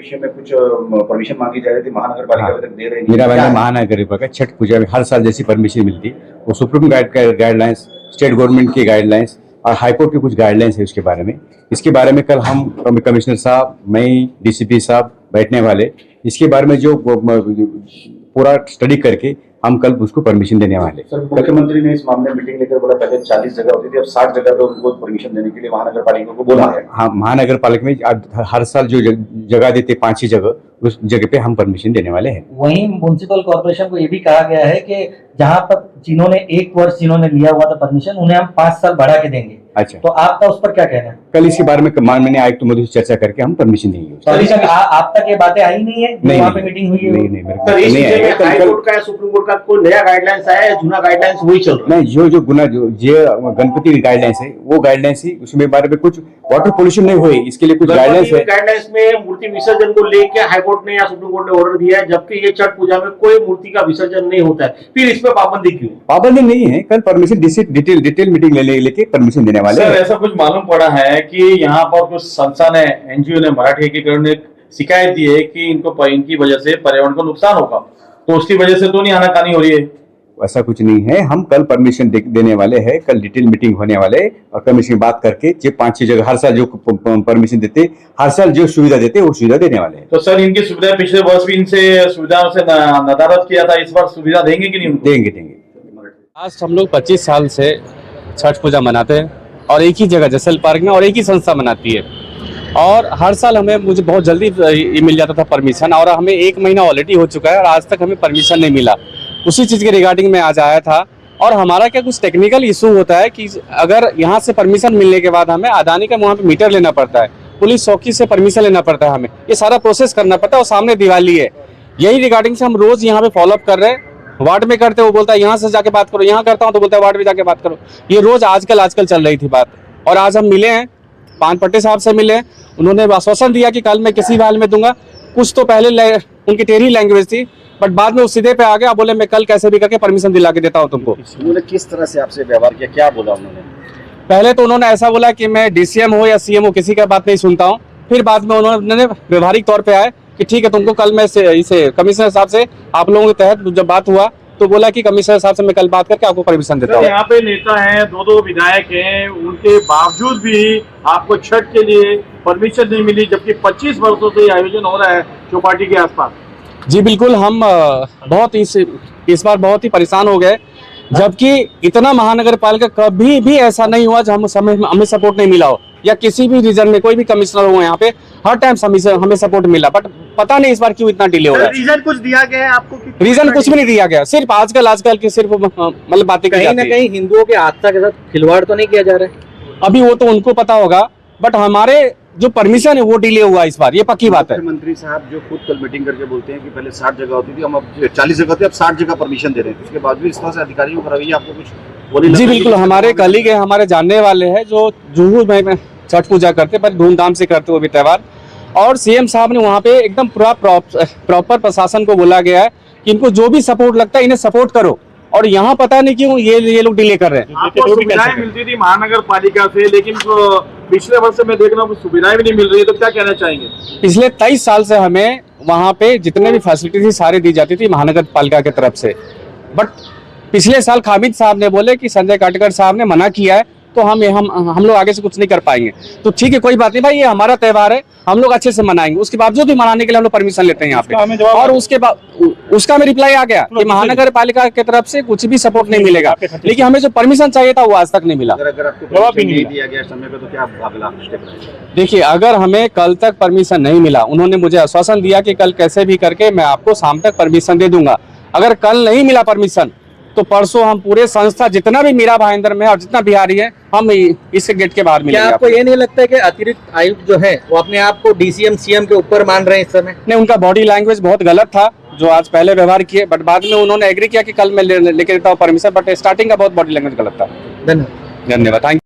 विषय में कुछ परमिशन मांगी जा रही थी, महानगर पालिका अभी तक दे रही मेरा मानना महानगर पालिका छठ पूजा में हर साल जैसी परमिशन मिलती, वो सुप्रीम गाइडलाइंस, स्टेट गवर्नमेंट की गाइडलाइंस और हाईकोर्ट की कुछ गाइडलाइंस है उसके बारे में। इसके बारे में कल हम कमिश्नर साहब, मैं, डीसीपी साहब बैठने वाले, इसके बारे में जो पूरा स्टडी करके हम कल उसको परमिशन देने वाले। सर, मुख्यमंत्री ने इस मामले में मीटिंग लेकर बोला पहले 40 जगह होती थी, अब 60 जगह पे उनको परमिशन देने के लिए महानगर पालिका को बोला है। हाँ, महानगर पालिका में हर साल जो जगह देते 5-6 जगह, उस जगह पे हम परमिशन देने वाले हैं। वहीं म्युनिसिपल कॉर्पोरेशन को ये भी कहा गया है कि जहां पर जिन्होंने 1 वर्ष जिन्होंने लिया हुआ था परमिशन, उन्हें हम 5 साल बढ़ा के देंगे। अच्छा, तो आपका उस पर क्या कहना है? कल इसी बारे में माननीय आयुक्त महोदय से चर्चा करके हम परमिशन देंगे। तो अभी तक आप तक ये बातें आई नहीं है? वहाँ पे मीटिंग हुई है? नहीं, हाई कोर्ट का, सुप्रीम कोर्ट का कोई नया गाइडलाइंस आया है? जूना गाइडलाइंस वही चल रहा है? नहीं, जो गणपति गाइडलाइंस है वो गाइडलाइंस ही, उसमें बारे में कुछ वाटर पोल्यूशन नहीं हुए, इसके लिए कुछ गाइडलाइंस है। गाइडलाइंस में मूर्ति विसर्जन को लेकर हाईकोर्ट ने या सुप्रीम कोर्ट ने ऑर्डर दिया है, जबकि ये छठ पूजा में कोई मूर्ति का विसर्जन नहीं होता है, फिर इस पर पाबंदी क्यों? पाबंदी नहीं है, कल परमिशन डिटेल मीटिंग लेके परमिशन देने वाले। सर, ऐसा कुछ मालूम पड़ा है कि यहाँ पर कुछ संस्था ने, एनजीओ ने मराठी एकीकरण ने शिकायत दी है कि इनकी वजह से पर्यावरण को नुकसान होगा, तो उसकी वजह से तो नहीं आनाकानी हो रही है? ऐसा कुछ नहीं है, हम कल परमिशन देने वाले हैं, कल डिटेल मीटिंग होने वाले और कमीशन बात करके जो 5-6 जगह हर साल जो परमिशन देते, हर साल जो सुविधा देते वो सुविधा देने वाले हैं। तो सर, इनकी सुविधा पिछले वर्ष भी इनसे सुविधाओं से नदारद किया था, इस बार सुविधा देंगे कि नहीं? देंगे। आज हम लोग 25 साल से छठ पूजा मनाते हैं और एक ही जगह जसल पार्क में, और एक ही संस्था मनाती है, और हर साल मुझे बहुत जल्दी मिल जाता था परमिशन, और हमें 1 महीना ऑलरेडी हो चुका है और आज तक हमें परमिशन नहीं मिला। उसी चीज़ के रिगार्डिंग में आज आया था। और हमारा क्या कुछ टेक्निकल इशू होता है कि अगर यहाँ से परमिशन मिलने के बाद हमें अदानी का वहाँ पे मीटर लेना पड़ता है, पुलिस चौकी से परमिशन लेना पड़ता है, हमें ये सारा प्रोसेस करना पड़ता है, और सामने दिवाली है। यही रिगार्डिंग से हम रोज यहाँ पे फॉलोअप कर रहे हैं। वार्ड में करते, वो बोलता है यहाँ से जाके बात करो, यहाँ करता हूँ तो बोलता है वार्ड में जाके बात करो। ये रोज आजकल चल रही थी बात। और आज हम मिले हैं, पान पट्टे साहब से मिले हैं, उन्होंने आश्वासन दिया कि कल मैं किसी भी हाल में दूंगा। कुछ तो पहले उनकी टेढ़ी लैंग्वेज थी, बट बाद में उस सीधे पे आ गया, बोले मैं कल कैसे भी करके परमिशन दिला के देता हूँ तुमको। उन्होंने किस तरह से आपसे व्यवहार किया, क्या बोला उन्होंने? पहले तो उन्होंने ऐसा बोला कि मैं डीसीएम हो या सीएम हो, किसी का बात नहीं सुनता हूँ। फिर बाद में उन्होंने व्यवहारिक तौर पे आए कि ठीक है, तुमको कल मैं इसे कमिश्नर साहब से आप लोगों के तहत जब बात हुआ तो बोला कि कमिश्नर साहब से मैं कल बात करके आपको परमिशन देता हूँ। यहाँ पे नेता हैं, 2 विधायक हैं, उनके बावजूद भी आपको छठ के लिए परमिशन नहीं मिली, जबकि 25 वर्षों से आयोजन हो रहा है चौपाटी के आसपास। जी बिल्कुल, हम बहुत इस बार बहुत ही परेशान हो गए, जबकि इतना महानगर पालिका कभी भी ऐसा नहीं हुआ जब हमें सपोर्ट नहीं मिला हो, या किसी भी रीजन में कोई भी कमिश्नर हो यहाँ पे हर टाइम हमें सपोर्ट मिला। बट पता नहीं इस बार क्यों इतना डिले हो रहा है। रीजन कुछ दिया गया है आपको? रीजन कुछ भी नहीं दिया गया, सिर्फ आजकल की सिर्फ मतलब बातें की जाती है। कहीं ना कहीं हिंदुओं के आस्था के साथ खिलवाड़ तो नहीं किया जा रहा है? अभी वो तो उनको पता होगा, बट हमारे जो परमिशन है वो डिले हुआ इस बार, ये पक्की बात है। मुख्यमंत्री साहब जो खुद कल मीटिंग करके बोलते हैं कि पहले 60 जगह होती थी, हम अब 40 जगह थी, अब 60 जगह परमिशन दे रहे हैं, उसके बाद भी इस तरह से अधिकारियों का रवैया आपको कुछ? जी बिल्कुल, हमारे कलीग है, हमारे जानने वाले हैं जो जुहू में छठ पूजा करते, पर धूमधाम से करते वो भी त्यौहार। और सीएम साहब ने वहाँ पे एकदम प्रॉपर प्रशासन को बोला गया है कि इनको जो भी सपोर्ट लगता है इन्हें सपोर्ट करो, और यहाँ पता नहीं क्यों ये लोग डिले कर रहे हैं। आपको सुविधाएं मिलती थी महानगर पालिका से, लेकिन पिछले वर्ष से मैं देख रहा हूँ सुविधाएं भी नहीं मिल रही है, तो क्या कहना चाहेंगे? पिछले 23 साल से हमें वहाँ पे जितने भी फैसिलिटी थी सारी दी जाती थी महानगर पालिका की तरफ से। बट पिछले साल खामिद साहब ने बोले कि संजय काटकर साहब ने मना किया है, तो हम लोग आगे से कुछ नहीं कर पाएंगे। तो ठीक है, कोई बात नहीं भाई, ये हमारा त्यौहार है, हम लोग अच्छे से मनाएंगे। उसके बावजूद भी मनाने के लिए हम लोग परमिशन लेते हैं यहाँ पे। और उसके बाद उसका में रिप्लाई आ गया कि महानगर पालिका की तरफ से कुछ भी सपोर्ट नहीं मिलेगा, लेकिन हमें जो परमिशन चाहिए था वो आज तक नहीं मिला। अगर आपको जवाब नहीं दिया गया समय पे, तो क्या अगला स्टेप रहेगा? देखिए, अगर हमें कल तक परमिशन नहीं मिला, उन्होंने मुझे आश्वासन दिया कि कल कैसे भी करके मैं आपको शाम तक परमिशन दे दूंगा। अगर कल नहीं मिला परमिशन, तो परसों हम पूरे संस्था जितना भी मीरा भाईंदर में और जितना बिहारी है, हम इस गेट के बाहर मिलेंगे। क्या आपको ये नहीं लगता है कि अतिरिक्त आयुक्त जो है वो अपने आप को डीसीएम सीएम के ऊपर मान रहे हैं इस समय? नहीं, उनका बॉडी लैंग्वेज बहुत गलत था जो आज पहले व्यवहार किए, बट बाद में उन्होंने एग्री किया कि कल मैं लेके देता हूँ परमिशन, बट स्टार्टिंग का बहुत बॉडी लैंग्वेज गलत था। धन्यवाद। धन्यवाद, थैंक यू।